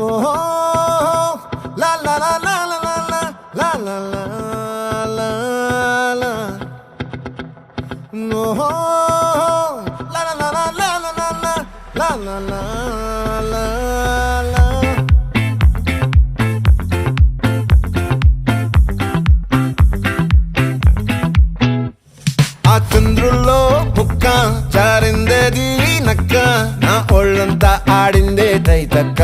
ఓహో లా లా లా లా లా లా లా లా లా లా ఓహో లా లా లా లా లా లా లా లా లా లా లా ఆ చంద్రుల్లో ముక్క జారిందేది నక్క నా ఒళ్ళంతా ఆడిందే తైతక్క